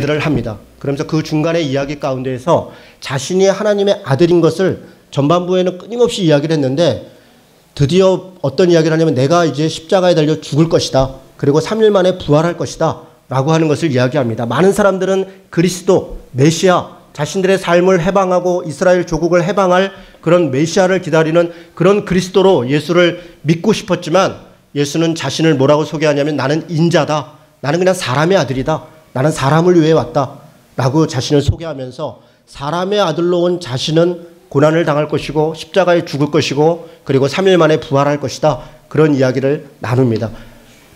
를 합니다. 그러면서 그 중간의 이야기 가운데에서 자신이 하나님의 아들인 것을 전반부에는 끊임없이 이야기를 했는데 드디어 어떤 이야기를 하냐면 내가 이제 십자가에 달려 죽을 것이다. 그리고 3일 만에 부활할 것이다. 라고 하는 것을 이야기합니다. 많은 사람들은 그리스도, 메시아, 자신들의 삶을 해방하고 이스라엘 조국을 해방할 그런 메시아를 기다리는 그런 그리스도로 예수를 믿고 싶었지만 예수는 자신을 뭐라고 소개하냐면 나는 인자다. 나는 그냥 사람의 아들이다. 나는 사람을 위해 왔다. 라고 자신을 소개하면서 사람의 아들로 온 자신은 고난을 당할 것이고 십자가에 죽을 것이고 그리고 3일 만에 부활할 것이다. 그런 이야기를 나눕니다.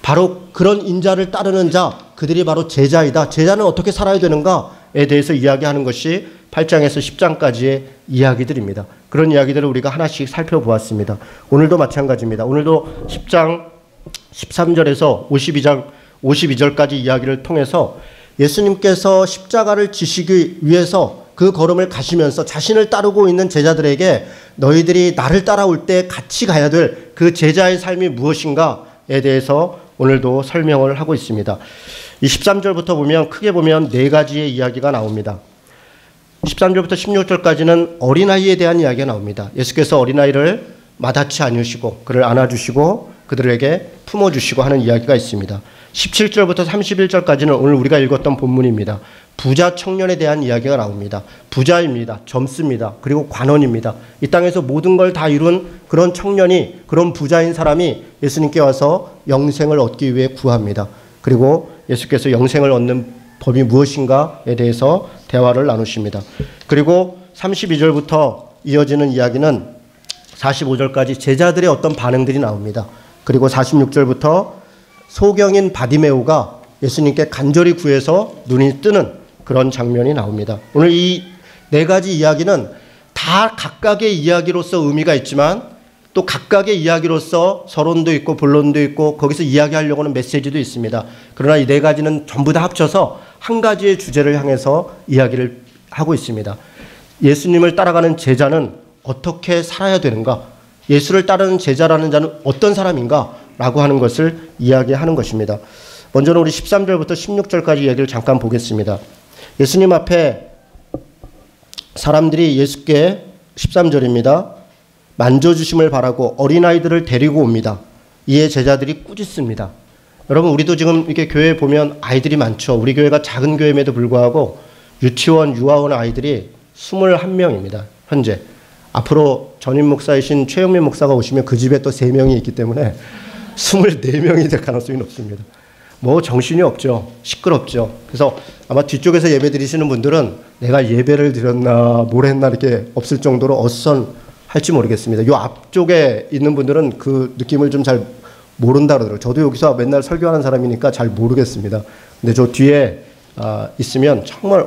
바로 그런 인자를 따르는 자, 그들이 바로 제자이다. 제자는 어떻게 살아야 되는가에 대해서 이야기하는 것이 8장에서 10장까지의 이야기들입니다. 그런 이야기들을 우리가 하나씩 살펴보았습니다. 오늘도 마찬가지입니다. 오늘도 10장 13절에서 52절까지 이야기를 통해서 예수님께서 십자가를 지시기 위해서 그 걸음을 가시면서 자신을 따르고 있는 제자들에게 너희들이 나를 따라올 때 같이 가야 될 그 제자의 삶이 무엇인가에 대해서 오늘도 설명을 하고 있습니다. 이 13절부터 보면 크게 보면 네 가지의 이야기가 나옵니다. 13절부터 16절까지는 어린아이에 대한 이야기가 나옵니다. 예수께서 어린아이를 마다치 않으시고 그를 안아주시고 그들에게 품어주시고 하는 이야기가 있습니다. 17절부터 31절까지는 오늘 우리가 읽었던 본문입니다. 부자 청년에 대한 이야기가 나옵니다. 부자입니다. 젊습니다. 그리고 관원입니다. 이 땅에서 모든 걸 다 이룬 그런 청년이, 그런 부자인 사람이 예수님께 와서 영생을 얻기 위해 구합니다. 그리고 예수께서 영생을 얻는 법이 무엇인가에 대해서 대화를 나누십니다. 그리고 32절부터 이어지는 이야기는 45절까지 제자들의 어떤 반응들이 나옵니다. 그리고 46절부터 소경인 바디메오가 예수님께 간절히 구해서 눈이 뜨는 그런 장면이 나옵니다. 오늘 이 네 가지 이야기는 다 각각의 이야기로서 의미가 있지만 또 각각의 이야기로서 서론도 있고 본론도 있고 거기서 이야기하려고 하는 메시지도 있습니다. 그러나 이 네 가지는 전부 다 합쳐서 한 가지의 주제를 향해서 이야기를 하고 있습니다. 예수님을 따라가는 제자는 어떻게 살아야 되는가? 예수를 따르는 제자라는 자는 어떤 사람인가? 라고 하는 것을 이야기하는 것입니다. 먼저는 우리 13절부터 16절까지 이야기를 잠깐 보겠습니다. 예수님 앞에 사람들이 예수께 13절입니다. 만져주심을 바라고 어린아이들을 데리고 옵니다. 이에 제자들이 꾸짖습니다. 여러분 우리도 지금 이렇게 교회에 보면 아이들이 많죠. 우리 교회가 작은 교회임에도 불구하고 유치원, 유아원 아이들이 21명입니다. 현재. 앞으로 전임 목사이신 최영민 목사가 오시면 그 집에 또 3명이 있기 때문에 24명이 될 가능성이 높습니다. 뭐 정신이 없죠. 시끄럽죠. 그래서 아마 뒤쪽에서 예배 드리시는 분들은 내가 예배를 드렸나 뭘 했나 이렇게 없을 정도로 어수선할지 모르겠습니다. 요 앞쪽에 있는 분들은 그 느낌을 좀 잘 모른다 그러더라고요. 저도 여기서 맨날 설교하는 사람이니까 잘 모르겠습니다. 근데 저 뒤에 있으면 정말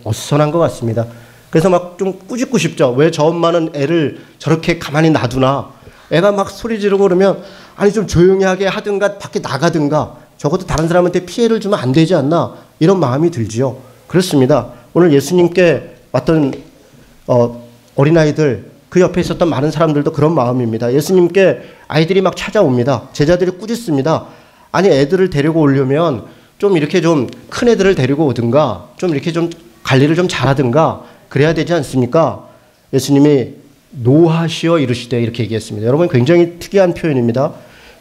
어수선한 것 같습니다. 그래서 막 좀 꾸짖고 싶죠. 왜 저 엄마는 애를 저렇게 가만히 놔두나. 애가 막 소리 지르고 그러면 아니 좀 조용히 하게 하든가 밖에 나가든가 적어도 다른 사람한테 피해를 주면 안 되지 않나 이런 마음이 들지요. 그렇습니다. 오늘 예수님께 왔던 어린아이들 그 옆에 있었던 많은 사람들도 그런 마음입니다. 예수님께 아이들이 막 찾아옵니다. 제자들이 꾸짖습니다. 아니 애들을 데리고 오려면 좀 이렇게 좀 큰 애들을 데리고 오든가 좀 이렇게 좀 관리를 좀 잘하든가 그래야 되지 않습니까? 예수님이 노하시어 이르시되 이렇게 얘기했습니다. 여러분 굉장히 특이한 표현입니다.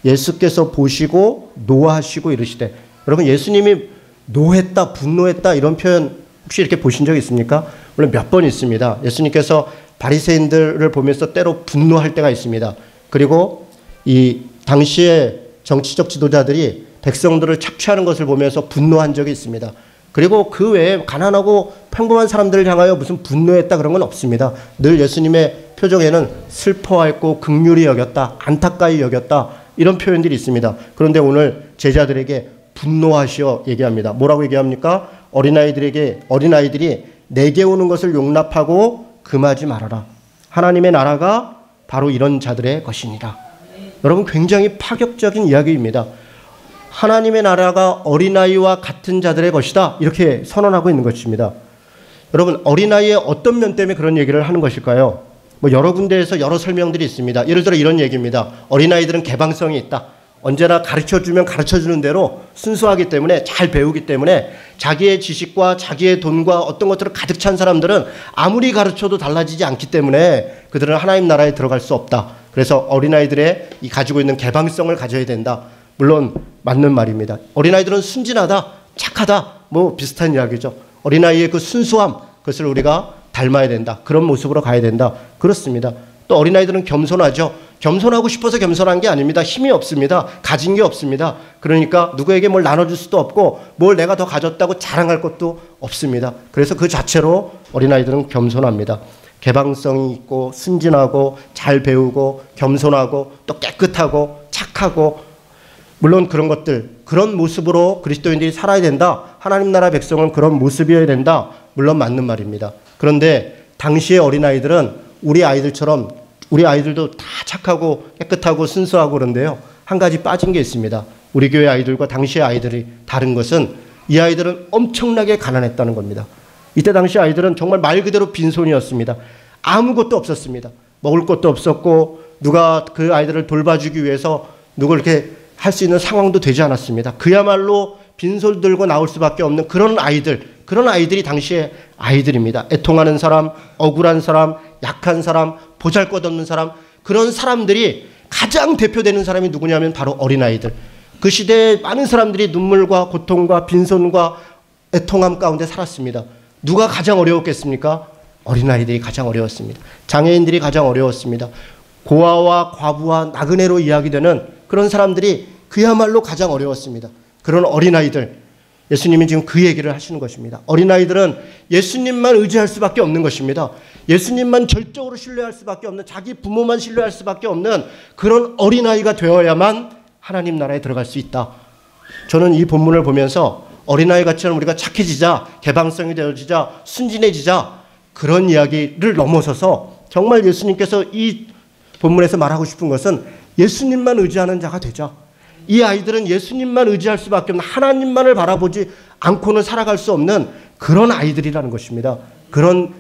예수께서 보시고 노하시고 이르시되. 여러분 예수님이 노했다, 분노했다 이런 표현 혹시 이렇게 보신 적 있습니까? 물론 몇 번 있습니다. 예수님께서 바리새인들을 보면서 때로 분노할 때가 있습니다. 그리고 이 당시의 정치적 지도자들이 백성들을 착취하는 것을 보면서 분노한 적이 있습니다. 그리고 그 외에 가난하고 평범한 사람들을 향하여 무슨 분노했다 그런 건 없습니다. 늘 예수님의 표정에는 슬퍼했고 긍휼히 여겼다, 안타까이 여겼다 이런 표현들이 있습니다. 그런데 오늘 제자들에게 분노하시어 얘기합니다. 뭐라고 얘기합니까? 어린아이들이 내게 오는 것을 용납하고 금하지 말아라. 하나님의 나라가 바로 이런 자들의 것이니라. 여러분 굉장히 파격적인 이야기입니다. 하나님의 나라가 어린아이와 같은 자들의 것이다. 이렇게 선언하고 있는 것입니다. 여러분 어린아이의 어떤 면 때문에 그런 얘기를 하는 것일까요? 뭐 여러 군데에서 여러 설명들이 있습니다. 예를 들어 이런 얘기입니다. 어린아이들은 개방성이 있다. 언제나 가르쳐주면 가르쳐주는 대로 순수하기 때문에, 잘 배우기 때문에 자기의 지식과 자기의 돈과 어떤 것들을 가득 찬 사람들은 아무리 가르쳐도 달라지지 않기 때문에 그들은 하나님 나라에 들어갈 수 없다. 그래서 어린아이들의 이 가지고 있는 개방성을 가져야 된다. 물론 맞는 말입니다. 어린아이들은 순진하다, 착하다, 뭐 비슷한 이야기죠. 어린아이의 그 순수함, 그것을 우리가 닮아야 된다. 그런 모습으로 가야 된다. 그렇습니다. 또 어린아이들은 겸손하죠. 겸손하고 싶어서 겸손한 게 아닙니다. 힘이 없습니다. 가진 게 없습니다. 그러니까 누구에게 뭘 나눠줄 수도 없고 뭘 내가 더 가졌다고 자랑할 것도 없습니다. 그래서 그 자체로 어린아이들은 겸손합니다. 개방성이 있고 순진하고 잘 배우고 겸손하고 또 깨끗하고 착하고, 물론 그런 것들, 그런 모습으로 그리스도인들이 살아야 된다. 하나님 나라 백성은 그런 모습이어야 된다. 물론 맞는 말입니다. 그런데 당시의 어린아이들은 우리 아이들처럼, 우리 아이들도 다 착하고 깨끗하고 순수하고 그런데요, 한 가지 빠진 게 있습니다. 우리 교회 아이들과 당시의 아이들이 다른 것은 이 아이들은 엄청나게 가난했다는 겁니다. 이때 당시 아이들은 정말 말 그대로 빈손이었습니다. 아무것도 없었습니다. 먹을 것도 없었고 누가 그 아이들을 돌봐주기 위해서 누굴 이렇게 할 수 있는 상황도 되지 않았습니다. 그야말로 빈손 들고 나올 수밖에 없는 그런 아이들이 당시의 아이들입니다. 애통하는 사람, 억울한 사람, 약한 사람, 보잘것없는 사람, 그런 사람들이 가장 대표되는 사람이 누구냐면 바로 어린아이들. 그 시대에 많은 사람들이 눈물과 고통과 빈손과 애통함 가운데 살았습니다. 누가 가장 어려웠겠습니까? 어린아이들이 가장 어려웠습니다. 장애인들이 가장 어려웠습니다. 고아와 과부와 나그네로 이야기되는 그런 사람들이 그야말로 가장 어려웠습니다. 그런 어린아이들, 예수님이 지금 그 얘기를 하시는 것입니다. 어린아이들은 예수님만 의지할 수밖에 없는 것입니다. 예수님만 절적으로 신뢰할 수밖에 없는, 자기 부모만 신뢰할 수밖에 없는 그런 어린아이가 되어야만 하나님 나라에 들어갈 수 있다. 저는 이 본문을 보면서 어린아이같이는 우리가 착해지자, 개방성이 되어지자, 순진해지자, 그런 이야기를 넘어서서 정말 예수님께서 이 본문에서 말하고 싶은 것은 예수님만 의지하는 자가 되자. 이 아이들은 예수님만 의지할 수밖에 없는, 하나님만을 바라보지 않고는 살아갈 수 없는 그런 아이들이라는 것입니다.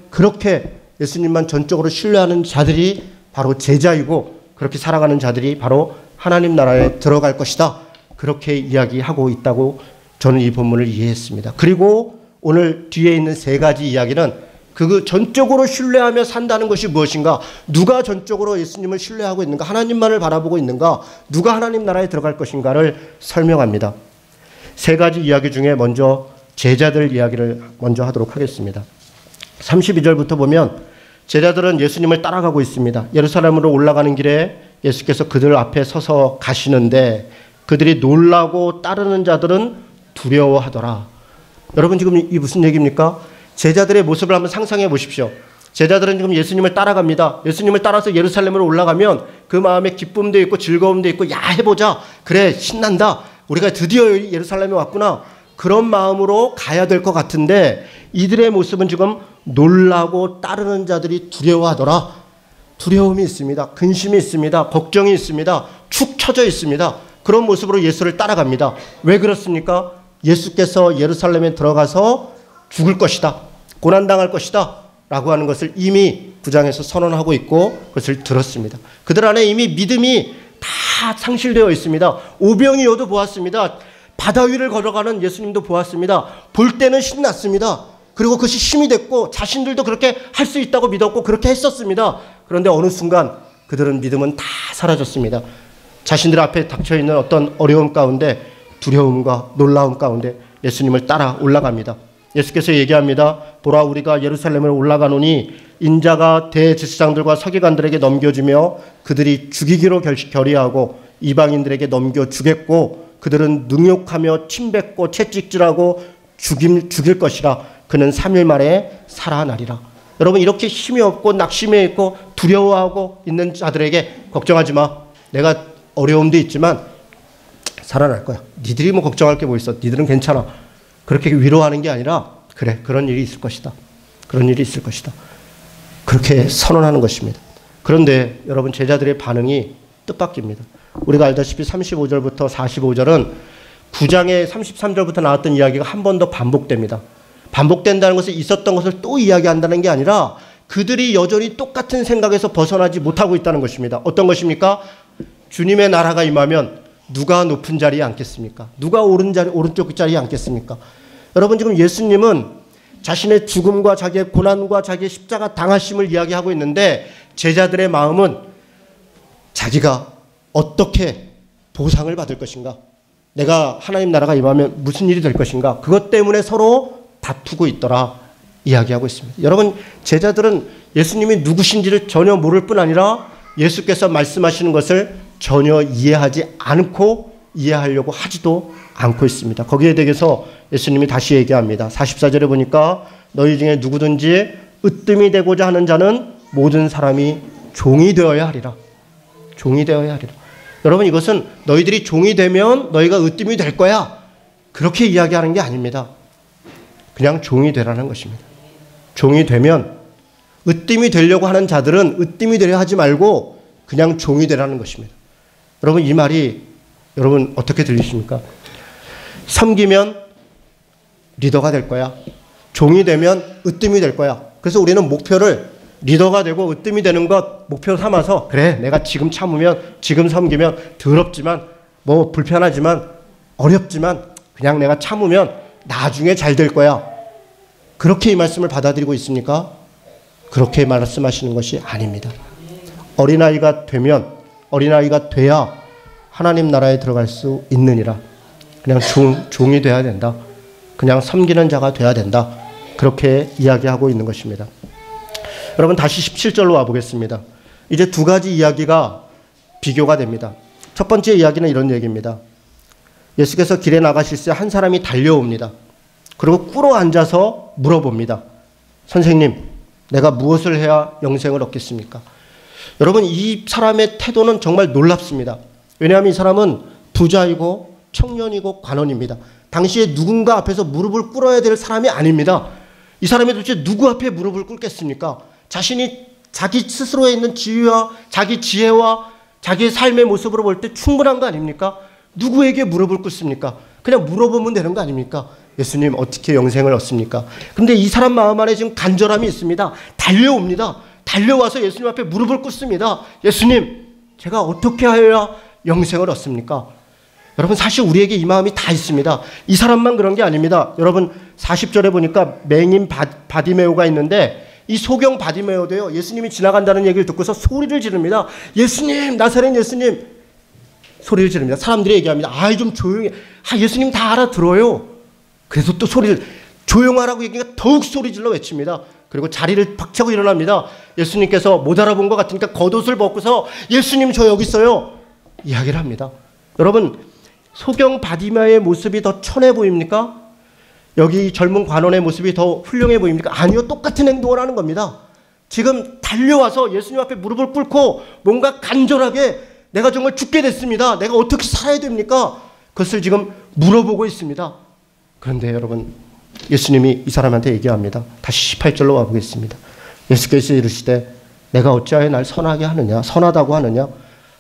그렇게 예수님만 전적으로 신뢰하는 자들이 바로 제자이고, 그렇게 살아가는 자들이 바로 하나님 나라에 들어갈 것이다. 그렇게 이야기하고 있다고 저는 이 본문을 이해했습니다. 그리고 오늘 뒤에 있는 세 가지 이야기는 그 전적으로 신뢰하며 산다는 것이 무엇인가? 누가 전적으로 예수님을 신뢰하고 있는가? 하나님만을 바라보고 있는가? 누가 하나님 나라에 들어갈 것인가를 설명합니다. 세 가지 이야기 중에 먼저 제자들 이야기를 먼저 하도록 하겠습니다. 32절부터 보면 제자들은 예수님을 따라가고 있습니다. 예루살렘으로 올라가는 길에 예수께서 그들 앞에 서서 가시는데 그들이 놀라고 따르는 자들은 두려워하더라. 여러분 지금 이 무슨 얘기입니까? 제자들의 모습을 한번 상상해 보십시오. 제자들은 지금 예수님을 따라갑니다. 예수님을 따라서 예루살렘으로 올라가면 그 마음에 기쁨도 있고 즐거움도 있고, 야 해보자, 그래 신난다, 우리가 드디어 예루살렘에 왔구나, 그런 마음으로 가야 될 것 같은데 이들의 모습은 지금 놀라고 따르는 자들이 두려워하더라. 두려움이 있습니다. 근심이 있습니다. 걱정이 있습니다. 축 처져 있습니다. 그런 모습으로 예수를 따라갑니다. 왜 그렇습니까? 예수께서 예루살렘에 들어가서 죽을 것이다, 고난당할 것이다 라고 하는 것을 이미 9장에서 선언하고 있고 그것을 들었습니다. 그들 안에 이미 믿음이 다 상실되어 있습니다. 오병이어도 보았습니다. 바다 위를 걸어가는 예수님도 보았습니다. 볼 때는 신났습니다. 그리고 그것이 힘이 됐고 자신들도 그렇게 할 수 있다고 믿었고 그렇게 했었습니다. 그런데 어느 순간 그들은 믿음은 다 사라졌습니다. 자신들 앞에 닥쳐있는 어떤 어려움 가운데, 두려움과 놀라움 가운데 예수님을 따라 올라갑니다. 예수께서 얘기합니다. 보라, 우리가 예루살렘으로 올라가노니 인자가 대제사장들과 서기관들에게 넘겨주며 그들이 죽이기로 결의하고 이방인들에게 넘겨주겠고 그들은 능욕하며 침뱉고 채찍질하고 죽일 것이라. 그는 3일 만에 살아나리라. 여러분, 이렇게 힘이 없고 낙심해 있고 두려워하고 있는 자들에게 걱정하지 마, 내가 어려움도 있지만 살아날 거야, 니들이 뭐 걱정할 게 뭐 있어, 니들은 괜찮아, 그렇게 위로하는 게 아니라 그래, 그런 일이 있을 것이다, 그런 일이 있을 것이다, 그렇게 선언하는 것입니다. 그런데 여러분, 제자들의 반응이 뜻밖입니다. 우리가 알다시피 35절부터 45절은 9장의 33절부터 나왔던 이야기가 한 번 더 반복됩니다. 반복된다는 것은 있었던 것을 또 이야기한다는 게 아니라 그들이 여전히 똑같은 생각에서 벗어나지 못하고 있다는 것입니다. 어떤 것입니까? 주님의 나라가 임하면 누가 높은 자리에 앉겠습니까? 누가 오른쪽 자리에 앉겠습니까? 여러분, 지금 예수님은 자신의 죽음과 자기의 고난과 자기의 십자가 당하심을 이야기하고 있는데 제자들의 마음은 자기가 어떻게 보상을 받을 것인가? 내가 하나님 나라가 임하면 무슨 일이 될 것인가? 그것 때문에 서로 다투고 있더라 이야기하고 있습니다. 여러분, 제자들은 예수님이 누구신지를 전혀 모를 뿐 아니라 예수께서 말씀하시는 것을 전혀 이해하지 않고 이해하려고 하지도 않고 있습니다. 거기에 대해서 예수님이 다시 얘기합니다. 44절에 보니까 너희 중에 누구든지 으뜸이 되고자 하는 자는 모든 사람이 종이 되어야 하리라. 종이 되어야 하리라. 여러분, 이것은 너희들이 종이 되면 너희가 으뜸이 될 거야, 그렇게 이야기하는 게 아닙니다. 그냥 종이 되라는 것입니다. 종이 되면, 으뜸이 되려고 하는 자들은 으뜸이 되려 하지 말고 그냥 종이 되라는 것입니다. 여러분, 이 말이 여러분 어떻게 들리십니까? 섬기면 리더가 될 거야. 종이 되면 으뜸이 될 거야. 그래서 우리는 목표를 리더가 되고 으뜸이 되는 것 목표 삼아서, 그래, 내가 지금 참으면, 지금 섬기면 더럽지만, 뭐 불편하지만, 어렵지만 그냥 내가 참으면 나중에 잘 될 거야. 그렇게 이 말씀을 받아들이고 있습니까? 그렇게 말씀하시는 것이 아닙니다. 어린아이가 되면, 어린아이가 돼야 하나님 나라에 들어갈 수 있느니라. 그냥 종이 돼야 된다. 그냥 섬기는 자가 돼야 된다. 그렇게 이야기하고 있는 것입니다. 여러분, 다시 17절로 와보겠습니다. 이제 두 가지 이야기가 비교가 됩니다. 첫 번째 이야기는 이런 얘기입니다. 예수께서 길에 나가실 때 한 사람이 달려옵니다. 그리고 꿇어 앉아서 물어봅니다. 선생님, 내가 무엇을 해야 영생을 얻겠습니까? 여러분, 이 사람의 태도는 정말 놀랍습니다. 왜냐하면 이 사람은 부자이고 청년이고 관원입니다. 당시에 누군가 앞에서 무릎을 꿇어야 될 사람이 아닙니다. 이 사람이 도대체 누구 앞에 무릎을 꿇겠습니까? 자신이 자기 스스로에 있는 지위와 자기 지혜와 자기의 삶의 모습으로 볼 때 충분한 거 아닙니까? 누구에게 무릎을 꿇습니까? 그냥 물어보면 되는 거 아닙니까? 예수님, 어떻게 영생을 얻습니까? 근데 이 사람 마음 안에 지금 간절함이 있습니다. 달려옵니다. 달려와서 예수님 앞에 무릎을 꿇습니다. 예수님, 제가 어떻게 하여야 영생을 얻습니까? 여러분, 사실 우리에게 이 마음이 다 있습니다. 이 사람만 그런 게 아닙니다. 여러분, 40절에 보니까 맹인 바디메오가 있는데, 이 소경 바디메오도요, 예수님이 지나간다는 얘기를 듣고서 소리를 지릅니다. 예수님, 나사렛 예수님, 소리를 지릅니다. 사람들이 얘기합니다. 아이, 좀 조용히. 예수님 다 알아들어요. 그래서 또 소리를, 조용하라고 얘기하니까 더욱 소리 질러 외칩니다. 그리고 자리를 박차고 일어납니다. 예수님께서 못 알아본 것 같으니까 겉옷을 벗고서 예수님, 저 여기 있어요, 이야기를 합니다. 여러분, 소경 바디메오의 모습이 더 천해 보입니까? 여기 젊은 관원의 모습이 더 훌륭해 보입니까? 아니요, 똑같은 행동을 하는 겁니다. 지금 달려와서 예수님 앞에 무릎을 꿇고 뭔가 간절하게, 내가 정말 죽게 됐습니다, 내가 어떻게 살아야 됩니까? 그것을 지금 물어보고 있습니다. 그런데 여러분, 예수님이 이 사람한테 얘기합니다. 다시 18절로 와보겠습니다. 예수께서 이르시되 내가 어찌하여 날 선하게 하느냐, 선하다고 하느냐?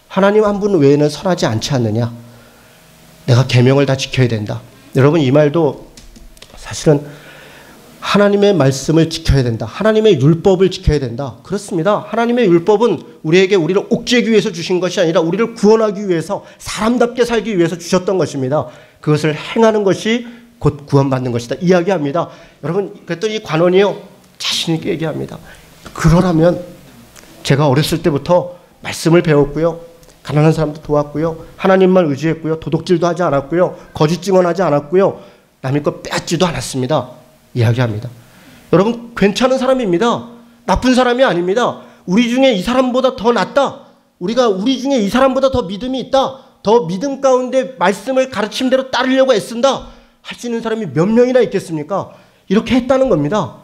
하나님 한 분 외에는 선하지 않지 않느냐? 내가 계명을 다 지켜야 된다. 여러분, 이 말도 사실은 하나님의 말씀을 지켜야 된다, 하나님의 율법을 지켜야 된다. 그렇습니다. 하나님의 율법은 우리에게 우리를 옥죄기 위해서 주신 것이 아니라 우리를 구원하기 위해서, 사람답게 살기 위해서 주셨던 것입니다. 그것을 행하는 것이 곧 구원받는 것이다 이야기합니다. 여러분, 그랬더니 이 관원이요, 자신 있게 얘기합니다. 그러라면 제가 어렸을 때부터 말씀을 배웠고요, 가난한 사람도 도왔고요, 하나님만 의지했고요, 도둑질도 하지 않았고요, 거짓 증언하지 않았고요, 남의 것 빼앗지도 않았습니다 이야기합니다. 여러분, 괜찮은 사람입니다. 나쁜 사람이 아닙니다. 우리 중에 이 사람보다 더 낫다, 우리 중에 이 사람보다 더 믿음이 있다, 더 믿음 가운데 말씀을 가르침대로 따르려고 애쓴다 할 수 있는 사람이 몇 명이나 있겠습니까? 이렇게 했다는 겁니다.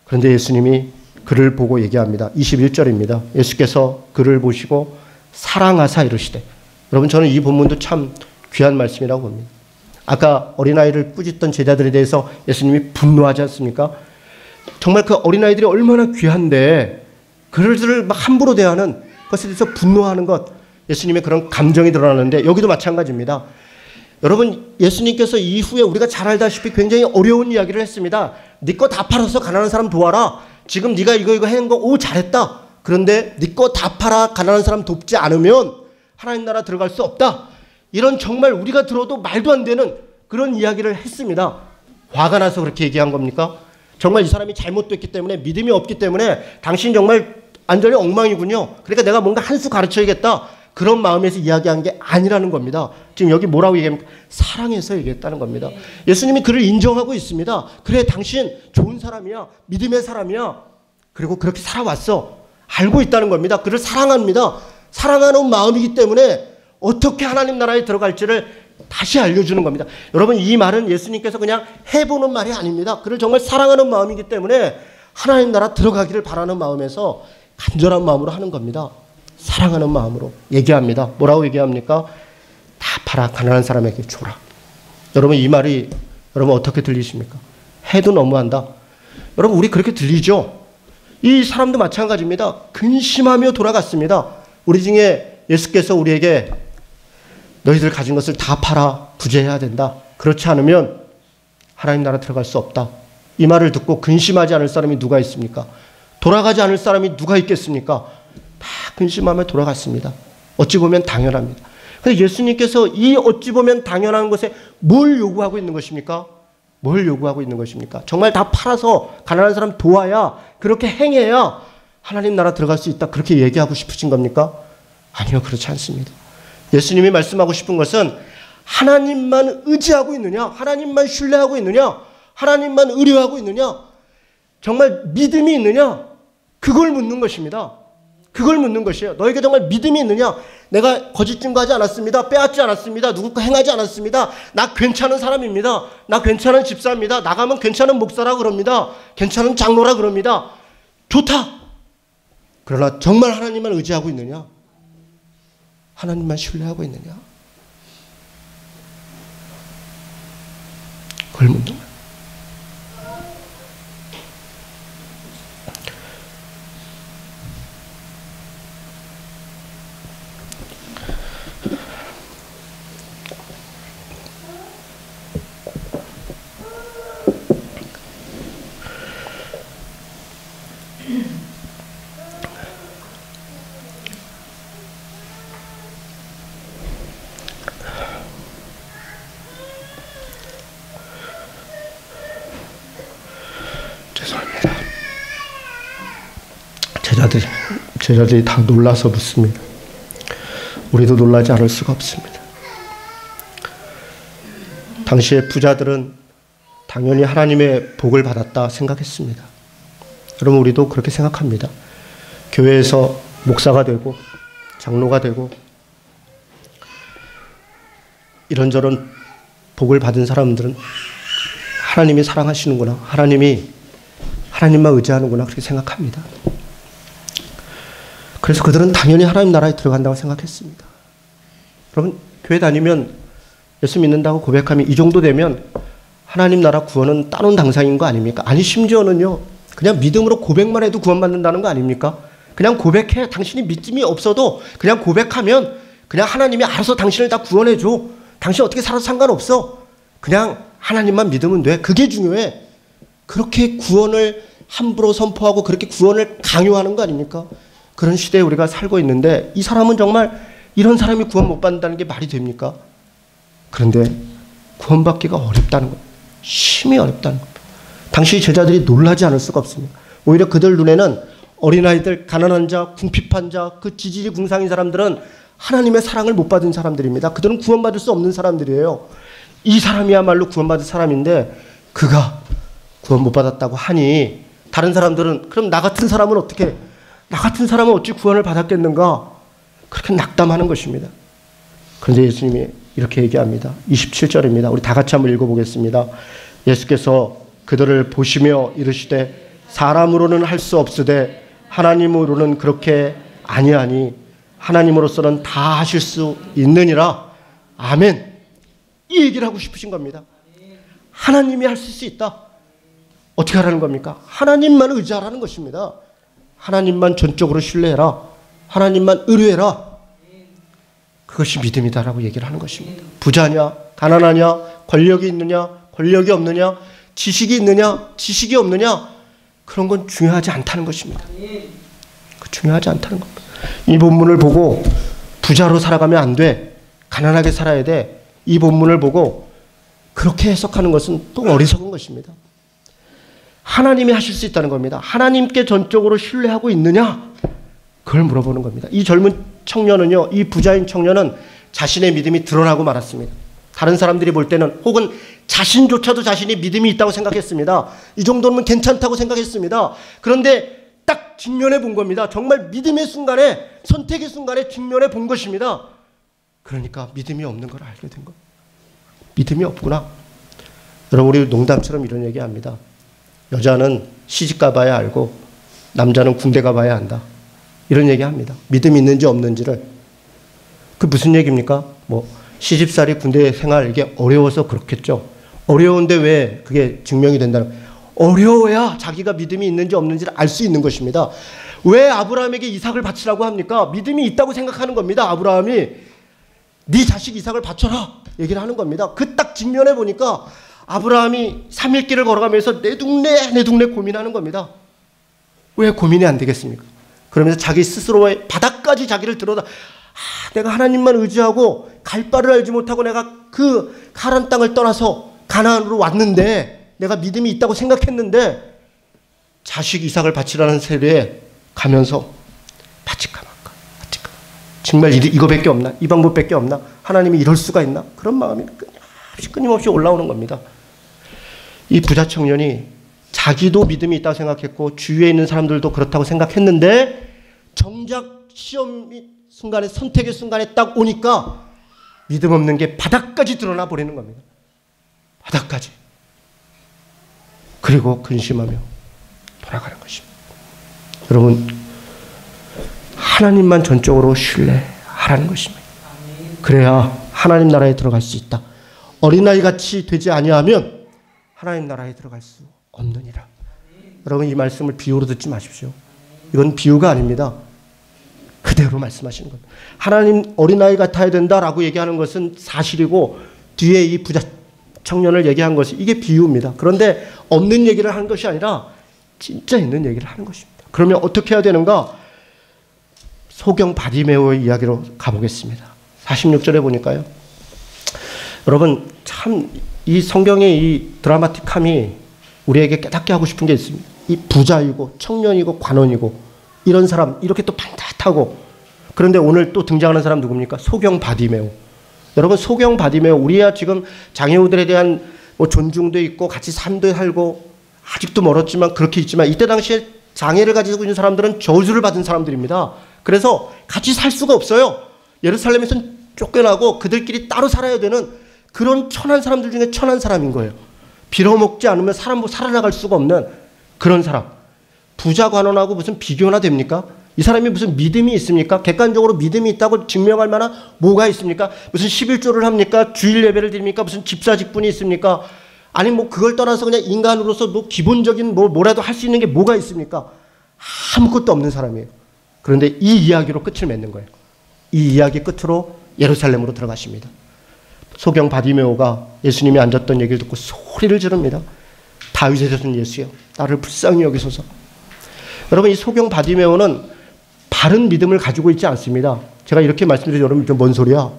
그런데 예수님이 그를 보고 얘기합니다. 21절입니다. 예수께서 그를 보시고 사랑하사 이르시되. 여러분, 저는 이 본문도 참 귀한 말씀이라고 봅니다. 아까 어린아이를 꾸짖던 제자들에 대해서 예수님이 분노하지 않습니까? 정말 그 어린아이들이 얼마나 귀한데 그들을 막 함부로 대하는 것에 대해서 분노하는 것, 예수님의 그런 감정이 드러나는데 여기도 마찬가지입니다. 여러분, 예수님께서 이후에 우리가 잘 알다시피 굉장히 어려운 이야기를 했습니다. 네 거 다 팔아서 가난한 사람 도와라. 지금 네가 이거 한 거, 오, 잘했다. 그런데 네 거 다 팔아 가난한 사람 돕지 않으면 하나님 나라 들어갈 수 없다. 이런 정말 우리가 들어도 말도 안 되는 그런 이야기를 했습니다. 화가 나서 그렇게 얘기한 겁니까? 정말 이 사람이 잘못됐기 때문에, 믿음이 없기 때문에 당신 정말 완전히 엉망이군요. 그러니까 내가 뭔가 한 수 가르쳐야겠다. 그런 마음에서 이야기한 게 아니라는 겁니다. 지금 여기 뭐라고 얘기합니까? 사랑해서 얘기했다는 겁니다. 예수님이 그를 인정하고 있습니다. 그래, 당신 좋은 사람이야. 믿음의 사람이야. 그리고 그렇게 살아왔어. 알고 있다는 겁니다. 그를 사랑합니다. 사랑하는 마음이기 때문에 어떻게 하나님 나라에 들어갈지를 다시 알려주는 겁니다. 여러분, 이 말은 예수님께서 그냥 해보는 말이 아닙니다. 그를 정말 사랑하는 마음이기 때문에 하나님 나라 들어가기를 바라는 마음에서 간절한 마음으로 하는 겁니다. 사랑하는 마음으로 얘기합니다. 뭐라고 얘기합니까? 다 팔아 가난한 사람에게 줘라. 여러분, 이 말이 여러분 어떻게 들리십니까? 해도 너무한다. 여러분, 우리 그렇게 들리죠? 이 사람도 마찬가지입니다. 근심하며 돌아갔습니다. 우리 중에 예수께서 우리에게 너희들 가진 것을 다 팔아 부재해야 된다. 그렇지 않으면 하나님 나라 들어갈 수 없다. 이 말을 듣고 근심하지 않을 사람이 누가 있습니까? 돌아가지 않을 사람이 누가 있겠습니까? 다 근심하며 돌아갔습니다. 어찌 보면 당연합니다. 그런데 예수님께서 이 어찌 보면 당연한 것에 뭘 요구하고 있는 것입니까? 뭘 요구하고 있는 것입니까? 정말 다 팔아서 가난한 사람 도와야, 그렇게 행해야 하나님 나라 들어갈 수 있다. 그렇게 얘기하고 싶으신 겁니까? 아니요, 그렇지 않습니다. 예수님이 말씀하고 싶은 것은 하나님만 의지하고 있느냐? 하나님만 신뢰하고 있느냐? 하나님만 의뢰하고 있느냐? 정말 믿음이 있느냐? 그걸 묻는 것입니다. 그걸 묻는 것이에요. 너에게 정말 믿음이 있느냐? 내가 거짓 증거하지 않았습니다. 빼앗지 않았습니다. 누구 거 행하지 않았습니다. 나 괜찮은 사람입니다. 나 괜찮은 집사입니다. 나가면 괜찮은 목사라 그럽니다. 괜찮은 장로라 그럽니다. 좋다. 그러나 정말 하나님만 의지하고 있느냐? 하나님만 신뢰하고 있느냐? 그걸 묻는 거예요. 제자들이 다 놀라서 묻습니다. 우리도 놀라지 않을 수가 없습니다. 당시의 부자들은 당연히 하나님의 복을 받았다 생각했습니다. 여러분, 우리도 그렇게 생각합니다. 교회에서 목사가 되고 장로가 되고 이런저런 복을 받은 사람들은 하나님이 사랑하시는구나, 하나님만 의지하는구나, 그렇게 생각합니다. 그래서 그들은 당연히 하나님 나라에 들어간다고 생각했습니다. 여러분, 교회 다니면 예수 믿는다고 고백하면 이 정도 되면 하나님 나라 구원은 따놓은 당상인 거 아닙니까? 아니, 심지어는요, 그냥 믿음으로 고백만 해도 구원받는다는 거 아닙니까? 그냥 고백해. 당신이 믿음이 없어도 그냥 고백하면 그냥 하나님이 알아서 당신을 다 구원해줘. 당신 어떻게 살아도 상관없어. 그냥 하나님만 믿으면 돼. 그게 중요해. 그렇게 구원을 함부로 선포하고 그렇게 구원을 강요하는 거 아닙니까? 그런 시대에 우리가 살고 있는데 이 사람은 정말 이런 사람이 구원 못 받는다는 게 말이 됩니까? 그런데 구원받기가 어렵다는 겁니다. 심히 어렵다는 겁니다. 당시 제자들이 놀라지 않을 수가 없습니다. 오히려 그들 눈에는 어린아이들, 가난한 자, 궁핍한 자, 그 지질이 궁상인 사람들은 하나님의 사랑을 못 받은 사람들입니다. 그들은 구원받을 수 없는 사람들이에요. 이 사람이야말로 구원받을 사람인데 그가 구원 못 받았다고 하니 다른 사람들은 그럼 나 같은 사람은 어떻게, 나 같은 사람은 어찌 구원을 받았겠는가? 그렇게 낙담하는 것입니다. 그런데 예수님이 이렇게 얘기합니다. 27절입니다. 우리 다 같이 한번 읽어보겠습니다. 예수께서 그들을 보시며 이르시되 사람으로는 할 수 없으되 하나님으로는 그렇게 아니하니 하나님으로서는 다 하실 수 있느니라. 아멘. 이 얘기를 하고 싶으신 겁니다. 하나님이 할 수 있다. 어떻게 하라는 겁니까? 하나님만 의지하라는 것입니다. 하나님만 전적으로 신뢰해라. 하나님만 의뢰해라. 그것이 믿음이다라고 얘기를 하는 것입니다. 부자냐, 가난하냐, 권력이 있느냐, 권력이 없느냐, 지식이 있느냐, 지식이 없느냐, 그런 건 중요하지 않다는 것입니다. 중요하지 않다는 겁니다. 이 본문을 보고 부자로 살아가면 안 돼, 가난하게 살아야 돼. 이 본문을 보고 그렇게 해석하는 것은 또 어리석은 것입니다. 하나님이 하실 수 있다는 겁니다. 하나님께 전적으로 신뢰하고 있느냐? 그걸 물어보는 겁니다. 이 젊은 청년은요, 이 부자인 청년은 자신의 믿음이 드러나고 말았습니다. 다른 사람들이 볼 때는 혹은 자신조차도 자신이 믿음이 있다고 생각했습니다. 이 정도면 괜찮다고 생각했습니다. 그런데 딱 직면해 본 겁니다. 정말 믿음의 순간에, 선택의 순간에 직면해 본 것입니다. 그러니까 믿음이 없는 걸 알게 된 거예요. 믿음이 없구나. 여러분, 우리 농담처럼 이런 얘기합니다. 여자는 시집 가봐야 알고 남자는 군대 가봐야 안다. 이런 얘기합니다. 믿음이 있는지 없는지를. 그 무슨 얘기입니까? 뭐 시집살이 군대 생활 이게 어려워서 그렇겠죠. 어려운데 왜 그게 증명이 된다는, 어려워야 자기가 믿음이 있는지 없는지를 알 수 있는 것입니다. 왜 아브라함에게 이삭을 바치라고 합니까? 믿음이 있다고 생각하는 겁니다. 아브라함이 네 자식 이삭을 바쳐라 얘기를 하는 겁니다. 그 딱 직면해 보니까 아브라함이 3일 길을 걸어가면서 내둥내 고민하는 겁니다. 왜 고민이 안 되겠습니까? 그러면서 자기 스스로의 바닥까지 자기를 들어다, 내가 하나님만 의지하고 갈 바를 알지 못하고 내가 그 가나안 땅을 떠나서 가나안으로 왔는데 내가 믿음이 있다고 생각했는데 자식 이삭을 바치라는 세례에 가면서 바칠까 말까 바칠까, 정말 이거밖에 없나? 이 방법밖에 없나? 하나님이 이럴 수가 있나? 그런 마음이 끊임없이 올라오는 겁니다. 이 부자 청년이 자기도 믿음이 있다고 생각했고 주위에 있는 사람들도 그렇다고 생각했는데 정작 시험 순간에, 선택의 순간에 딱 오니까 믿음 없는 게 바닥까지 드러나 버리는 겁니다. 바닥까지. 그리고 근심하며 돌아가는 것입니다. 여러분, 하나님만 전적으로 신뢰하라는 것입니다. 그래야 하나님 나라에 들어갈 수 있다. 어린아이같이 되지 아니하면 하나님 나라에 들어갈 수 없느니라. 여러분, 이 말씀을 비유로 듣지 마십시오. 이건 비유가 아닙니다. 그대로 말씀하시는 겁니다. 하나님 어린아이 같아야 된다라고 얘기하는 것은 사실이고 뒤에 이 부자 청년을 얘기한 것이 이게 비유입니다. 그런데 없는 얘기를 하는 것이 아니라 진짜 있는 얘기를 하는 것입니다. 그러면 어떻게 해야 되는가? 소경 바디메오의 이야기로 가보겠습니다. 46절에 보니까요. 여러분, 참 이 성경의 이 드라마틱함이 우리에게 깨닫게 하고 싶은 게 있습니다. 이 부자이고 청년이고 관원이고 이런 사람, 이렇게 또 반듯하고, 그런데 오늘 또 등장하는 사람 누굽니까? 소경 바디메오. 여러분, 소경 바디메오, 우리야 지금 장애우들에 대한 뭐 존중도 있고 같이 삶도 살고 아직도 멀었지만 그렇게 있지만 이때 당시에 장애를 가지고 있는 사람들은 저주를 받은 사람들입니다. 그래서 같이 살 수가 없어요. 예루살렘에서는 쫓겨나고 그들끼리 따로 살아야 되는 그런 천한 사람들 중에 천한 사람인 거예요. 빌어먹지 않으면 살아나갈 수가 없는 그런 사람. 부자 관원하고 무슨 비교나 됩니까? 이 사람이 무슨 믿음이 있습니까? 객관적으로 믿음이 있다고 증명할 만한 뭐가 있습니까? 무슨 11조를 합니까? 주일 예배를 드립니까? 무슨 집사 직분이 있습니까? 아니 뭐 그걸 떠나서 그냥 인간으로서 뭐 기본적인 뭐라도 할 수 있는 게 뭐가 있습니까? 아무것도 없는 사람이에요. 그런데 이 이야기로 끝을 맺는 거예요. 이 이야기 끝으로 예루살렘으로 들어가십니다. 소경 바디메오가 예수님이 앉았던 얘기를 듣고 소리를 지릅니다. 다윗의 자손 예수여, 나를 불쌍히 여기소서. 여러분, 이 소경 바디메오는 바른 믿음을 가지고 있지 않습니다. 제가 이렇게 말씀드리면 여러분 좀 뭔 소리야?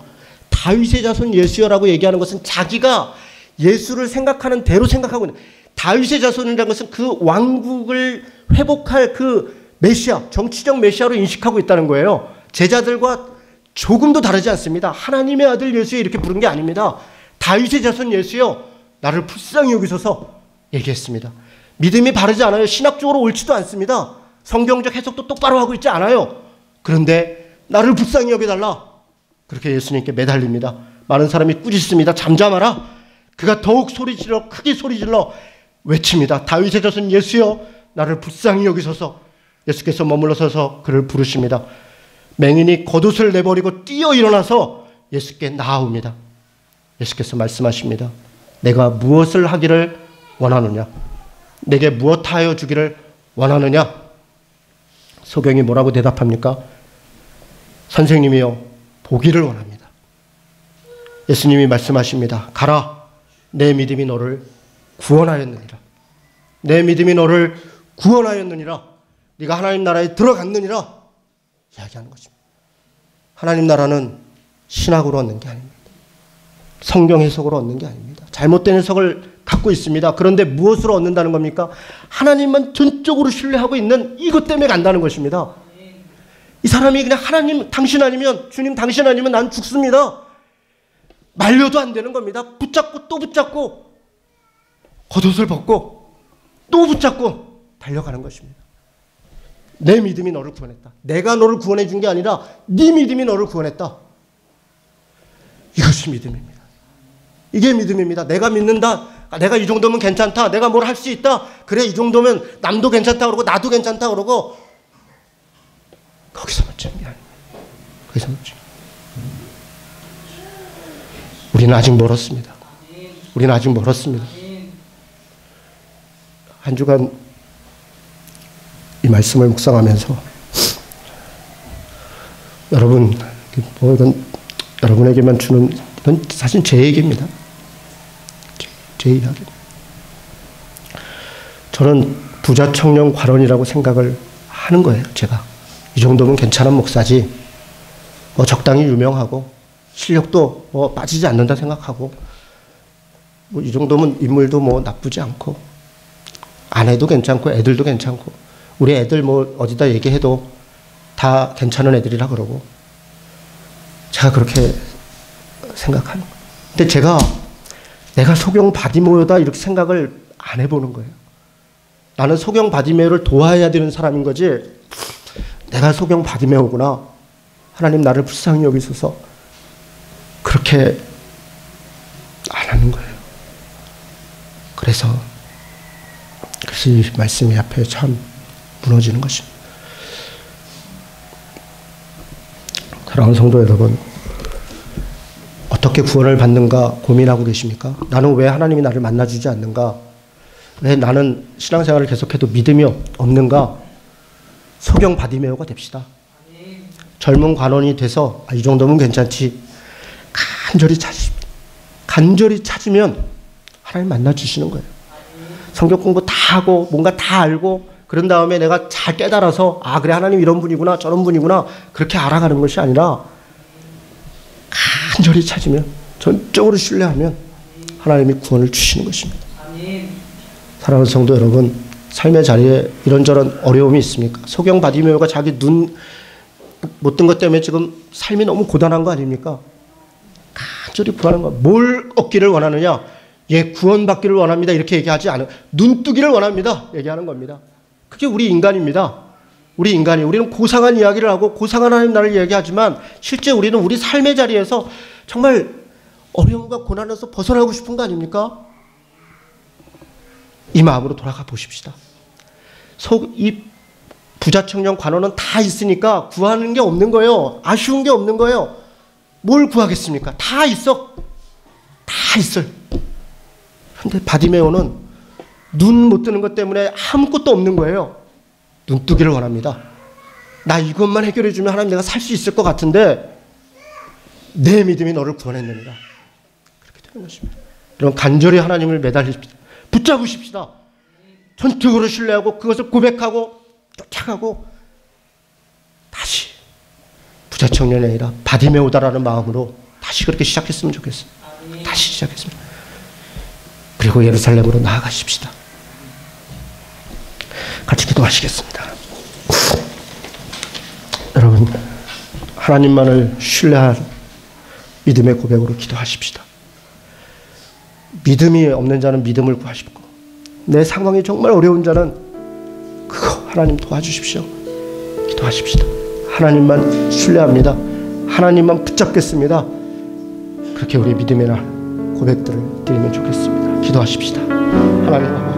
다윗의 자손 예수여라고 얘기하는 것은 자기가 예수를 생각하는 대로 생각하고 있는, 다윗의 자손이라는 것은 그 왕국을 회복할 그 메시아, 정치적 메시아로 인식하고 있다는 거예요. 제자들과 조금도 다르지 않습니다. 하나님의 아들 예수여 이렇게 부른 게 아닙니다. 다윗의 자손 예수여, 나를 불쌍히 여기소서 얘기했습니다. 믿음이 바르지 않아요. 신학적으로 옳지도 않습니다. 성경적 해석도 똑바로 하고 있지 않아요. 그런데 나를 불쌍히 여겨달라. 그렇게 예수님께 매달립니다. 많은 사람이 꾸짖습니다. 잠잠하라. 그가 더욱 소리질러, 크게 소리질러 외칩니다. 다윗의 자손 예수여, 나를 불쌍히 여기소서. 예수께서 머물러 서서 그를 부르십니다. 맹인이 겉옷을 내버리고 뛰어 일어나서 예수께 나아옵니다. 예수께서 말씀하십니다. 내가 무엇을 하기를 원하느냐? 내게 무엇하여 주기를 원하느냐? 소경이 뭐라고 대답합니까? 선생님이여, 보기를 원합니다. 예수님이 말씀하십니다. 가라, 내 믿음이 너를 구원하였느니라. 내 믿음이 너를 구원하였느니라. 네가 하나님 나라에 들어갔느니라 이야기하는 것입니다. 하나님 나라는 신학으로 얻는 게 아닙니다. 성경 해석으로 얻는 게 아닙니다. 잘못된 해석을 갖고 있습니다. 그런데 무엇으로 얻는다는 겁니까? 하나님만 전적으로 신뢰하고 있는 이것 때문에 간다는 것입니다. 이 사람이 그냥 하나님 당신 아니면, 주님 당신 아니면 난 죽습니다. 말려도 안 되는 겁니다. 붙잡고 또 붙잡고 겉옷을 벗고 또 붙잡고 달려가는 것입니다. 내 믿음이 너를 구원했다. 내가 너를 구원해 준 게 아니라 네 믿음이 너를 구원했다. 이것이 믿음입니다. 이게 믿음입니다. 내가 믿는다. 내가 이 정도면 괜찮다. 내가 뭘 할 수 있다. 그래, 이 정도면 남도 괜찮다 그러고 나도 괜찮다 그러고 거기서 멈추는 게 아닙니다. 거기서 멈추는. 우리는 아직 멀었습니다. 우리는 아직 멀었습니다. 한 주간 이 말씀을 묵상하면서 여러분, 이건 여러분에게만 주는, 이건 사실 제 얘기입니다. 제 이야기. 저는 부자 청년 관원이라고 생각을 하는 거예요. 제가 이 정도면 괜찮은 목사지, 뭐 적당히 유명하고 실력도 뭐 빠지지 않는다 생각하고, 뭐 이 정도면 인물도 뭐 나쁘지 않고 아내도 괜찮고 애들도 괜찮고, 우리 애들 뭐 어디다 얘기해도 다 괜찮은 애들이라 그러고, 제가 그렇게 생각하는 거예요. 근데 내가 소경 바디메오다 이렇게 생각을 안 해보는 거예요. 나는 소경 바디메오를 도와야 되는 사람인 거지, 내가 소경 바디메오구나, 하나님 나를 불쌍히 여기소서, 그렇게 안 하는 거예요. 그래서 이 말씀이 앞에 참 무너지는 것입니다. 사랑하는 성도 여러분, 어떻게 구원을 받는가 고민하고 계십니까? 나는 왜 하나님이 나를 만나주지 않는가? 왜 나는 신앙생활을 계속해도 믿음이 없는가? 소경 바디메오가 됩시다. 젊은 관원이 돼서 이 정도면 괜찮지, 간절히 찾으면 하나님 만나주시는 거예요. 성경 공부 다 하고 뭔가 다 알고 그런 다음에 내가 잘 깨달아서 그래, 하나님 이런 분이구나 저런 분이구나 그렇게 알아가는 것이 아니라, 간절히 찾으면, 전적으로 신뢰하면 하나님이 구원을 주시는 것입니다. 사랑하는 성도 여러분, 삶의 자리에 이런저런 어려움이 있습니까? 소경 바디메오가 자기 눈 못 뜬 것 때문에 지금 삶이 너무 고단한 거 아닙니까? 간절히 구하는 거. 뭘 얻기를 원하느냐? 구원받기를 원합니다. 이렇게 얘기하지 않아요. 눈 뜨기를 원합니다. 얘기하는 겁니다. 그게 우리 인간입니다. 우리는 고상한 이야기를 하고 고상한 하나님 나라를 얘기하지만, 실제 우리는 우리 삶의 자리에서 정말 어려움과 고난에서 벗어나고 싶은 거 아닙니까? 이 마음으로 돌아가 보십시다. 이 부자 청년 관원은 다 있으니까 구하는 게 없는 거예요. 아쉬운 게 없는 거예요. 뭘 구하겠습니까? 다 있어. 다 있어요. 그런데 바디메오는 눈 못 뜨는 것 때문에 아무것도 없는 거예요. 눈 뜨기를 원합니다. 나 이것만 해결해 주면 하나님 내가 살 수 있을 것 같은데, 내 믿음이 너를 구원했느니라. 그렇게 되는 것입니다. 여러분, 간절히 하나님을 매달립시다. 붙잡으십시다. 전적으로 신뢰하고 그것을 고백하고 쫓아가고, 다시 부자 청년이 아니라 바디메오다라는 마음으로 다시 그렇게 시작했으면 좋겠어요. 다시 시작했으면. 그리고 예루살렘으로 나아가십시다. 같이 기도하시겠습니다. 여러분, 하나님만을 신뢰할 믿음의 고백으로 기도하십시다. 믿음이 없는 자는 믿음을 구하십고, 내 상황이 정말 어려운 자는 그거 하나님 도와주십시오. 기도하십시다. 하나님만 신뢰합니다. 하나님만 붙잡겠습니다. 그렇게 우리 믿음의 날 고백들을 드리면 좋겠습니다. 기도하십시다. 하나님 아버지.